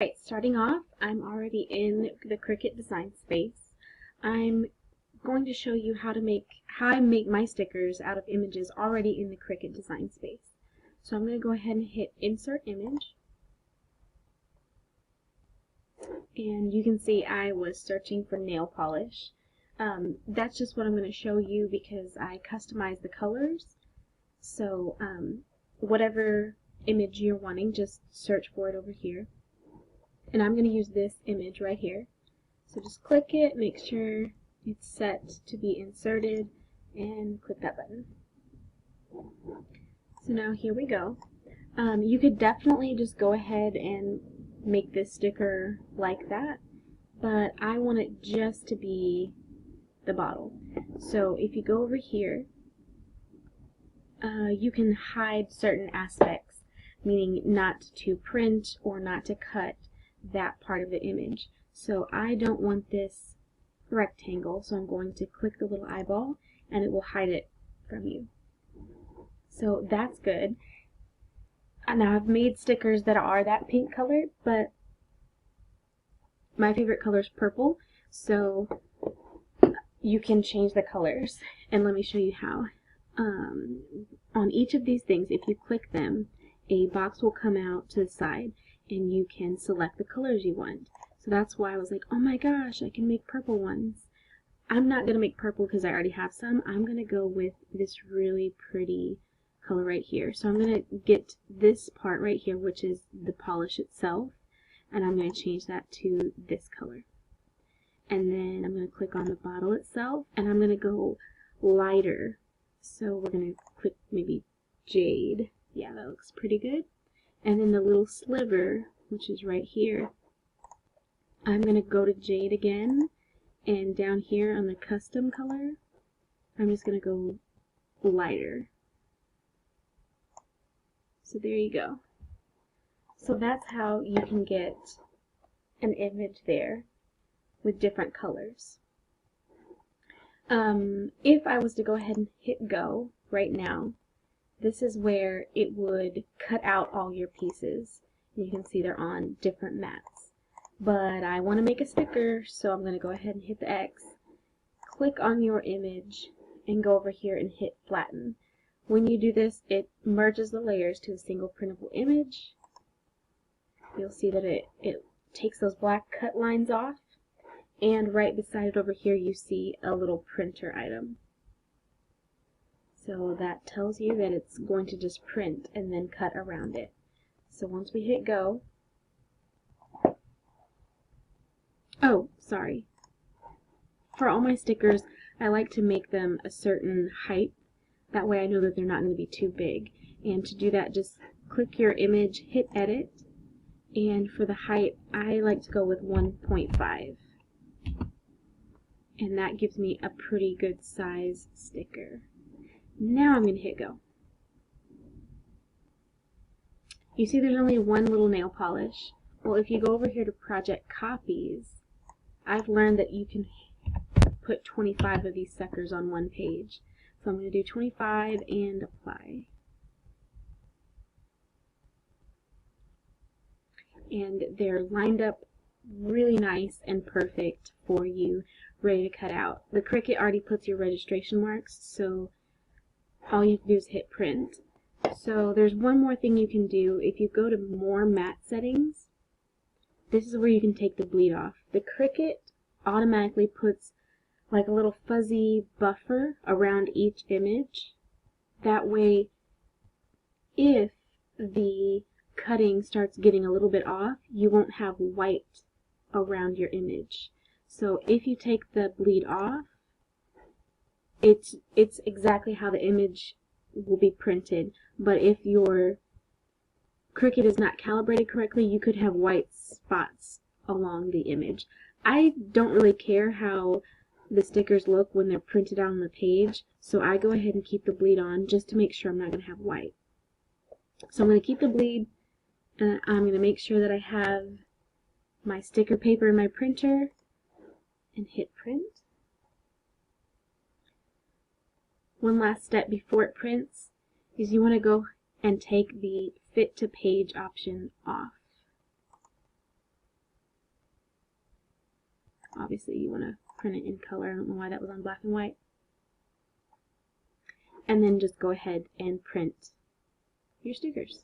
Right, starting off, I'm already in the Cricut design space. I'm going to show you how I make my stickers out of images already in the Cricut design space. So I'm going to go ahead and hit Insert Image. And you can see I was searching for nail polish. That's just what I'm going to show you because I customize the colors. So whatever image you're wanting, just search for it over here. And I'm going to use this image right here. So just click it, make sure it's set to be inserted, and click that button. So now here we go. You could definitely just go ahead and make this sticker like that, but I want it just to be the bottle. So if you go over here, you can hide certain aspects, meaning not to print or not to cut that part of the image. So I don't want this rectangle, so I'm going to click the little eyeball and it will hide it from you. So that's good. Now I've made stickers that are that pink color, but my favorite color is purple, so you can change the colors, and let me show you how. On each of these things, if you click them, a box will come out to the side and you can select the colors you want. So that's why I was like, oh my gosh, I can make purple ones. I'm not going to make purple because I already have some. I'm going to go with this really pretty color right here. So I'm going to get this part right here, which is the polish itself, and I'm going to change that to this color. And then I'm going to click on the bottle itself, and I'm going to go lighter. So we're going to click maybe jade. Yeah, that looks pretty good. And then the little sliver, which is right here, I'm going to go to jade again, and down here on the custom color, I'm just going to go lighter. So there you go. So that's how you can get an image there with different colors. If I was to go ahead and hit go right now, this is where it would cut out all your pieces. You can see they're on different mats. But I want to make a sticker, so I'm going to go ahead and hit the X, click on your image, and go over here and hit flatten. When you do this, it merges the layers to a single printable image. You'll see that it takes those black cut lines off, and right beside it over here you see a little printer item. So that tells you that it's going to just print and then cut around it. So once we hit go, oh, sorry. For all my stickers, I like to make them a certain height. That way I know that they're not going to be too big. And to do that, just click your image, hit edit, and for the height, I like to go with 1.5. And that gives me a pretty good size sticker. Now I'm going to hit go. You see there's only one little nail polish. Well, if you go over here to Project Copies, I've learned that you can put 25 of these suckers on one page. So I'm going to do 25 and apply. And they're lined up really nice and perfect for you, ready to cut out. The Cricut already puts your registration marks, so all you have to do is hit print. So there's one more thing you can do. If you go to more matte settings, this is where you can take the bleed off. The Cricut automatically puts like a little fuzzy buffer around each image. That way, if the cutting starts getting a little bit off, you won't have white around your image. So if you take the bleed off, it's exactly how the image will be printed. But if your Cricut is not calibrated correctly, you could have white spots along the image. I don't really care how the stickers look when they're printed out on the page, so I go ahead and keep the bleed on just to make sure I'm not going to have white. So I'm going to keep the bleed, and I'm going to make sure that I have my sticker paper in my printer, and hit print. One last step before it prints is you want to go and take the fit to page option off. Obviously you want to print it in color. I don't know why that was on black and white. And then just go ahead and print your stickers.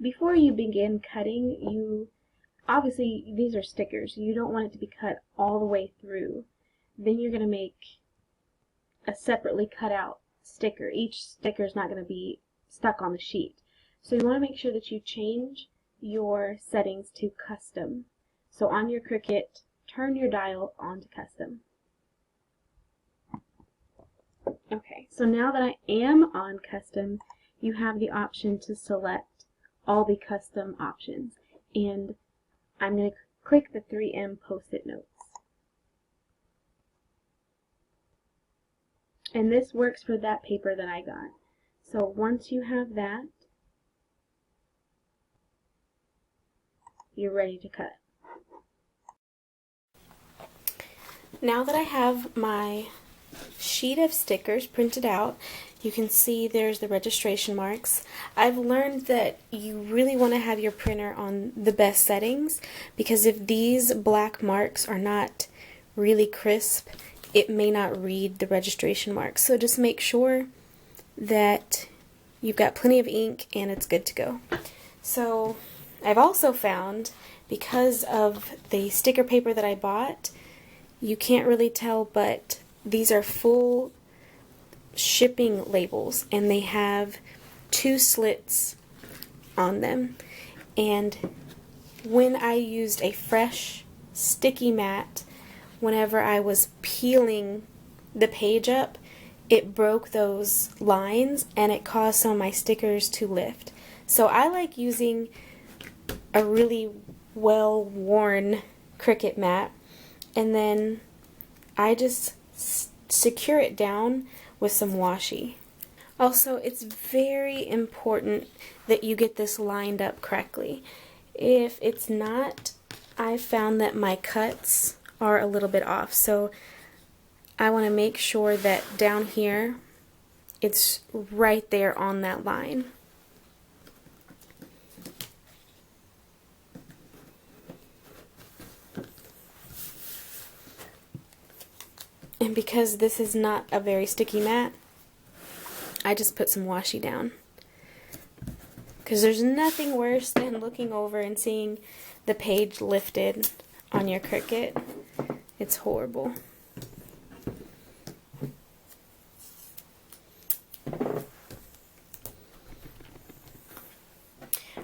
Before you begin cutting, obviously these are stickers. You don't want it to be cut all the way through. Then you're going to make a separately cut out sticker. Each sticker is not going to be stuck on the sheet. So you want to make sure that you change your settings to custom. So on your Cricut, turn your dial on to custom. Okay, so now that I am on custom, you have the option to select all the custom options. And I'm going to click the 3M post-it notes. And this works for that paper that I got. So once you have that, you're ready to cut. Now that I have my sheet of stickers printed out, you can see there's the registration marks. I've learned that you really want to have your printer on the best settings, because if these black marks are not really crisp, it may not read the registration marks. So just make sure that you've got plenty of ink and it's good to go. So I've also found, because of the sticker paper that I bought, you can't really tell, but these are full shipping labels and they have 2 slits on them. And when I used a fresh sticky mat, whenever I was peeling the page up, it broke those lines and it caused some of my stickers to lift. So I like using a really well-worn Cricut mat, and then I just secure it down with some washi. Also, it's very important that you get this lined up correctly. If it's not, I found that my cuts are a little bit off, so I want to make sure that down here it's right there on that line. And because this is not a very sticky mat, I just put some washi down. Because there's nothing worse than looking over and seeing the page lifted on your Cricut. It's horrible.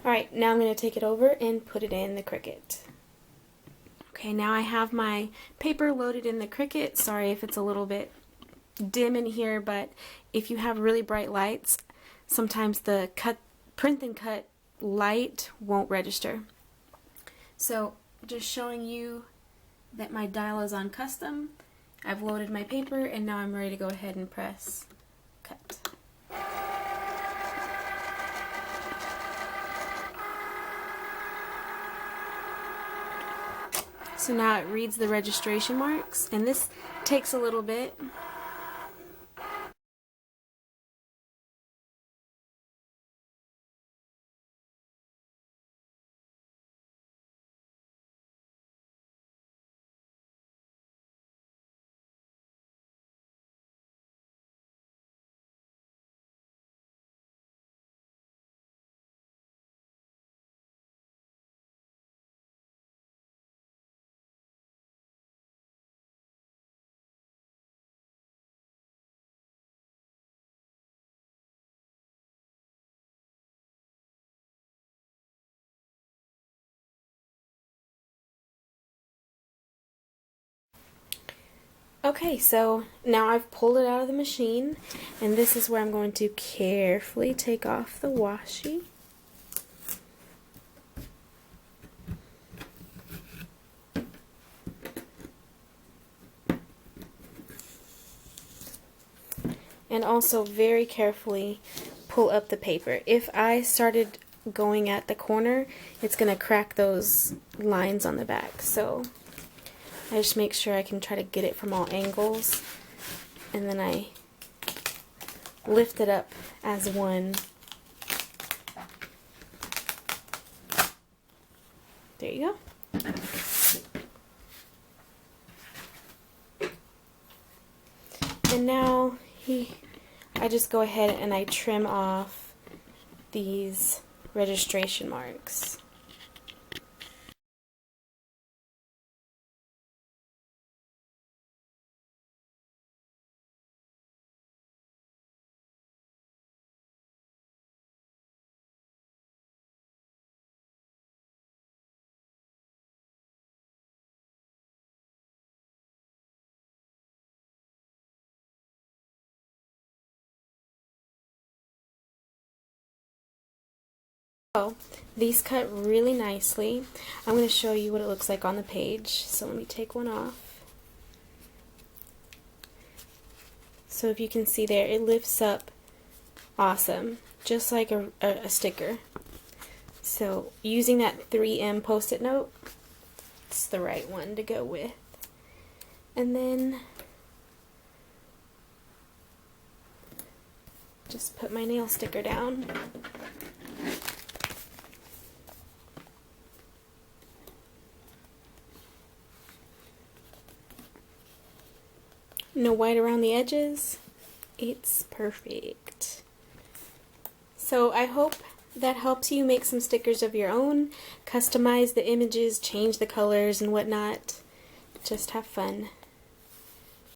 Alright, now I'm going to take it over and put it in the Cricut. Okay, now I have my paper loaded in the Cricut. Sorry if it's a little bit dim in here, but if you have really bright lights, sometimes the print and cut light won't register. So just showing you that my dial is on custom. I've loaded my paper and now I'm ready to go ahead and press cut. So now it reads the registration marks, and this takes a little bit. Okay, so now I've pulled it out of the machine, and this is where I'm going to carefully take off the washi. And also very carefully pull up the paper. If I started going at the corner, it's going to crack those lines on the back. So I just make sure I can try to get it from all angles, and then I lift it up as one. There you go. And now I just go ahead and I trim off these registration marks. So these cut really nicely. I'm going to show you what it looks like on the page. So let me take one off. So if you can see there, it lifts up awesome, just like a sticker. So using that 3M post-it note, it's the right one to go with. And then just put my nail sticker down. No white around the edges. It's perfect. So I hope that helps you make some stickers of your own, customize the images, change the colors and whatnot. Just have fun.